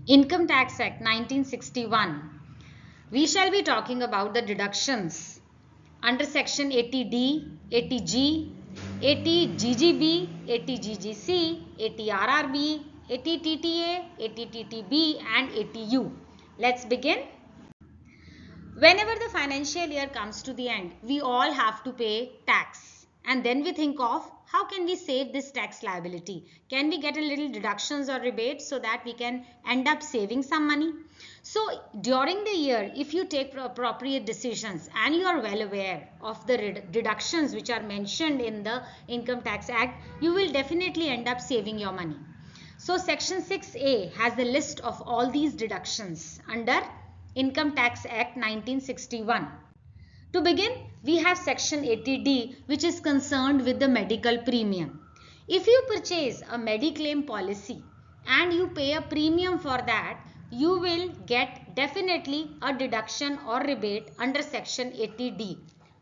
Income Tax Act 1961. We shall be talking about the deductions under section 80D, 80G, 80GGB, 80GGC, 80RRB, 80TTA, 80TTB and 80U. Let's begin. Whenever the financial year comes to the end, we all have to pay tax. And then we think of how can we save this tax liability? Can we get a little deductions or rebates so that we can end up saving some money? So during the year, if you take appropriate decisions and you are well aware of the deductions which are mentioned in the Income Tax Act, you will definitely end up saving your money. So section 6A has the list of all these deductions under Income Tax Act 1961. To begin, we have section 80D, which is concerned with the medical premium. If you purchase a Mediclaim policy and you pay a premium for that, you will get definitely a deduction or rebate under section 80D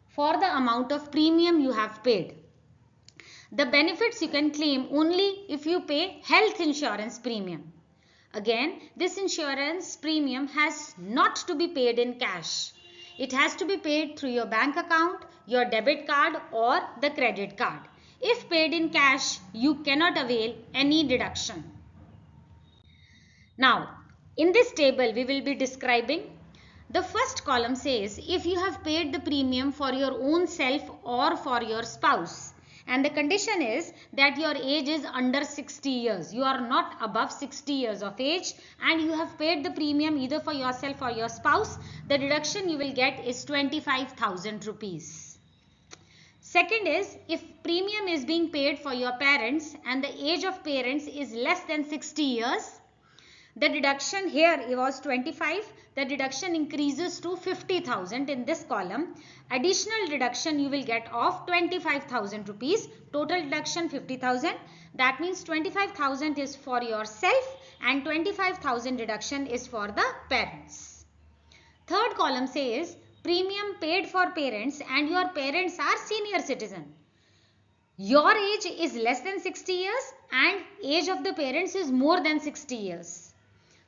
for the amount of premium you have paid. The benefits you can claim only if you pay health insurance premium. Again, this insurance premium has not to be paid in cash. It has to be paid through your bank account, your debit card or the credit card. If paid in cash, you cannot avail any deduction. Now, in this table, we will be describing. The first column says if you have paid the premium for your own self or for your spouse. And the condition is that your age is under 60 years. You are not above 60 years of age and you have paid the premium either for yourself or your spouse. The deduction you will get is 25,000 rupees. Second is if premium is being paid for your parents and the age of parents is less than 60 years. The deduction here was 25. The deduction increases to 50,000 in this column. Additional deduction you will get of 25,000 rupees. Total deduction 50,000. That means 25,000 is for yourself and 25,000 deduction is for the parents. Third column says premium paid for parents and your parents are senior citizen. Your age is less than 60 years and age of the parents is more than 60 years.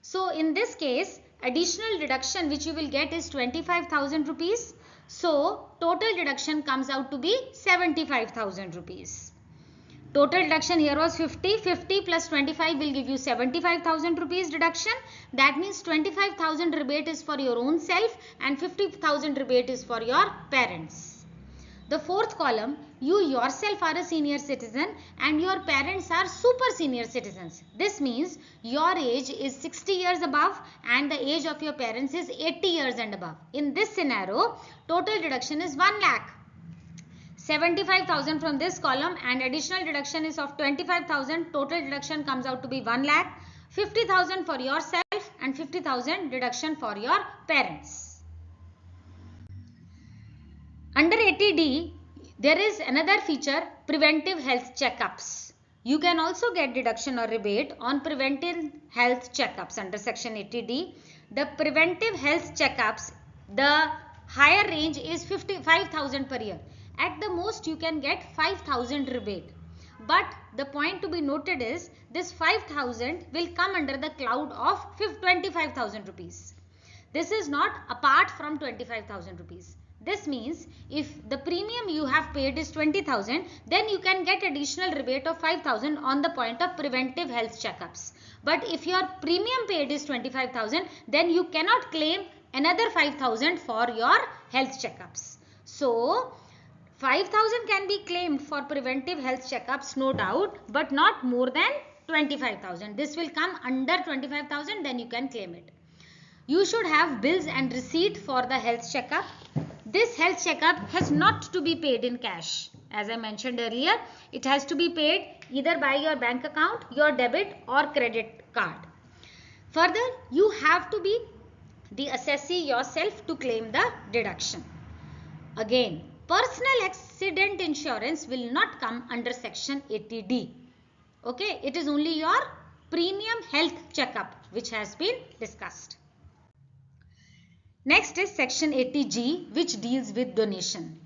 So in this case, additional deduction which you will get is 25,000 rupees. So total deduction comes out to be 75,000 rupees. Total deduction here was 50. 50 plus 25 will give you 75,000 rupees deduction. That means 25,000 rebate is for your own self and 50,000 rebate is for your parents. The fourth column, you yourself are a senior citizen and your parents are super senior citizens. This means your age is 60 years above and the age of your parents is 80 years and above. In this scenario, total deduction is 1 lakh. 75,000 from this column and additional deduction is of 25,000. Total deduction comes out to be 1 lakh. 50,000 for yourself and 50,000 deduction for your parents. Under 80D, there is another feature, preventive health checkups. You can also get deduction or rebate on preventive health checkups under section 80D. The preventive health checkups, the higher range is 55,000 per year. At the most, you can get 5,000 rebate. But the point to be noted is this 5,000 will come under the cloud of 25,000 rupees. This is not apart from 25,000 rupees. This means if the premium you have paid is 20,000, then you can get additional rebate of 5,000 on the point of preventive health checkups. But if your premium paid is 25,000, then you cannot claim another 5,000 for your health checkups. So 5,000 can be claimed for preventive health checkups, no doubt, but not more than 25,000. This will come under 25,000, then you can claim it. You should have bills and receipt for the health checkup. This health checkup has not to be paid in cash. As I mentioned earlier, it has to be paid either by your bank account, your debit or credit card. Further, you have to be the assessee yourself to claim the deduction. Again, personal accident insurance will not come under section 80D. Okay, it is only your premium health checkup which has been discussed. Next is section 80G, which deals with donation.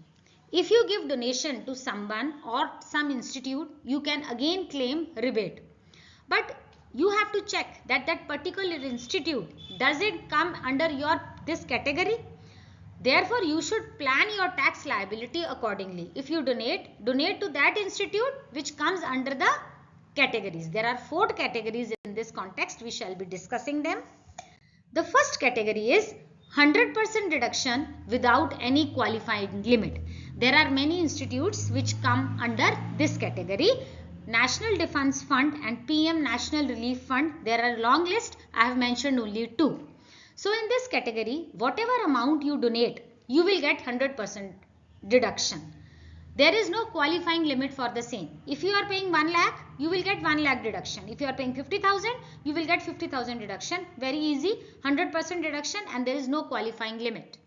If you give donation to someone or some institute, you can again claim rebate. But you have to check that that particular institute, does it come under this category? Therefore, you should plan your tax liability accordingly. If you donate to that institute which comes under the categories. There are 4 categories in this context. We shall be discussing them. The first category is 100% deduction without any qualifying limit. There are many institutes which come under this category. National Defence Fund and PM National Relief Fund. There are a long list. I have mentioned only 2. So in this category, whatever amount you donate, you will get 100% deduction. There is no qualifying limit for the same. If you are paying 1 lakh, you will get 1 lakh deduction. If you are paying 50,000, you will get 50,000 deduction. Very easy, 100% deduction, and there is no qualifying limit.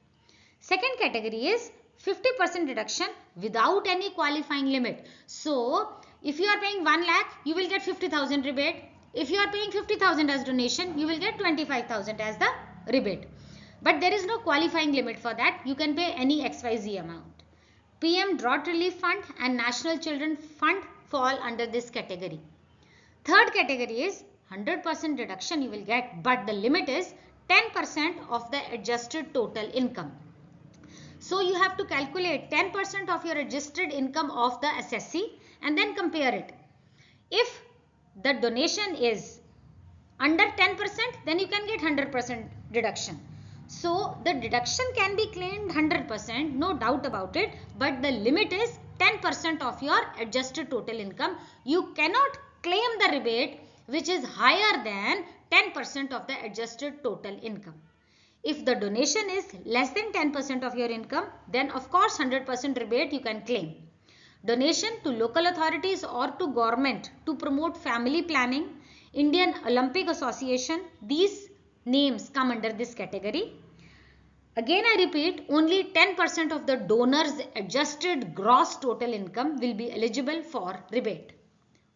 Second category is 50% deduction without any qualifying limit. So, if you are paying 1 lakh, you will get 50,000 rebate. If you are paying 50,000 as donation, you will get 25,000 as the rebate. But there is no qualifying limit for that. You can pay any XYZ amount. PM Drought Relief Fund and National Children Fund fall under this category. Third category is 100% deduction you will get, but the limit is 10% of the adjusted total income. So you have to calculate 10% of your adjusted income of the assessee and then compare it. If the donation is under 10%, then you can get 100% deduction. So the deduction can be claimed 100%, no doubt about it, but the limit is 10% of your adjusted total income. You cannot claim the rebate which is higher than 10% of the adjusted total income. If the donation is less than 10% of your income, then of course 100% rebate you can claim. Donation to local authorities or to government to promote family planning, Indian Olympic Association, these names come under this category. Again I repeat, only 10% of the donor's adjusted gross total income will be eligible for rebate.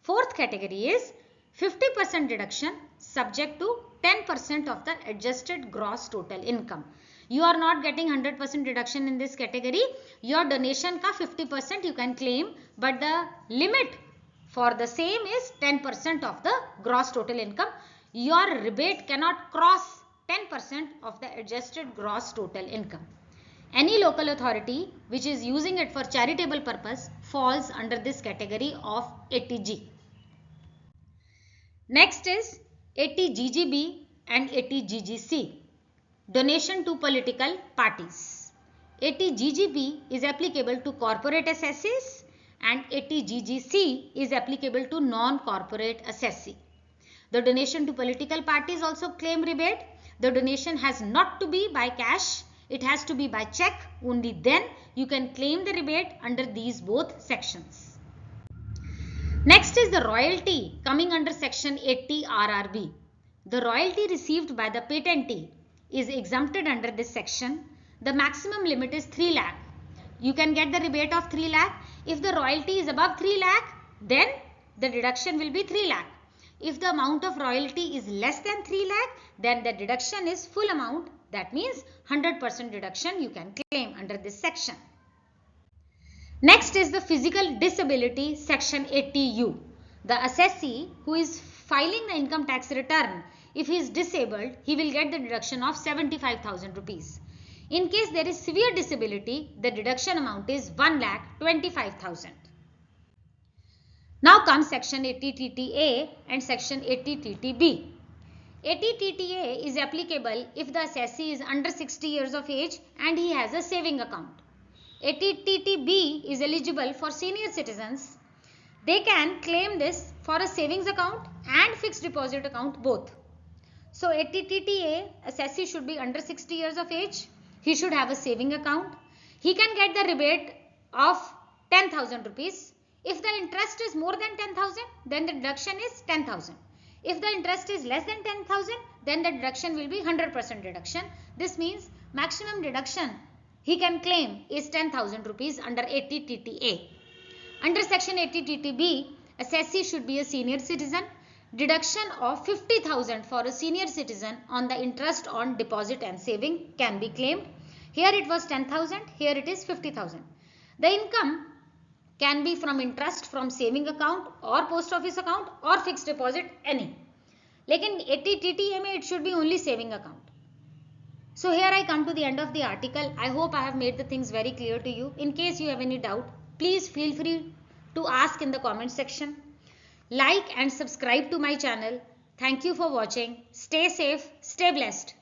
Fourth category is 50% deduction subject to 10% of the adjusted gross total income. You are not getting 100% deduction in this category. Your donation ka 50% you can claim, but the limit for the same is 10% of the gross total income. Your rebate cannot cross 10% of the adjusted gross total income. Any local authority which is using it for charitable purpose falls under this category of 80G. Next is 80GGB and 80GGC. Donation to political parties. 80GGB is applicable to corporate assessees and 80GGC is applicable to non-corporate assessee. The donation to political parties also claim rebate. The donation has not to be by cash. It has to be by check. Only then you can claim the rebate under these both sections. Next is the royalty coming under section 80 RRB. The royalty received by the patentee is exempted under this section. The maximum limit is 3 lakh. You can get the rebate of 3 lakh. If the royalty is above 3 lakh, then the deduction will be 3 lakh. If the amount of royalty is less than 3 lakh, then the deduction is full amount. That means 100% deduction you can claim under this section. Next is the physical disability section 80U. The assessee who is filing the income tax return, if he is disabled, he will get the deduction of 75,000 rupees. In case there is severe disability, the deduction amount is 1,25,000. Now comes section 80TTA and section 80TTB. 80TTA is applicable if the assessee is under 60 years of age and he has a saving account. 80TTB is eligible for senior citizens. They can claim this for a savings account and fixed deposit account both. So 80TTA assessee should be under 60 years of age. He should have a saving account. He can get the rebate of 10,000 rupees. If the interest is more than 10,000, then the deduction is 10,000. If the interest is less than 10,000, then the deduction will be 100% deduction. This means maximum deduction he can claim is 10,000 rupees under 80TTA. Under section 80TTB, assessee should be a senior citizen. Deduction of 50,000 for a senior citizen on the interest on deposit and saving can be claimed. Here it was 10,000, here it is 50,000. The income can be from interest from saving account or post office account or fixed deposit, any. लेकिन 80 TTA में it should be only saving account. So here I come to the end of the article. I hope I have made the things very clear to you. In case you have any doubt, please feel free to ask in the comment section. Like and subscribe to my channel. Thank you for watching. Stay safe, stay blessed.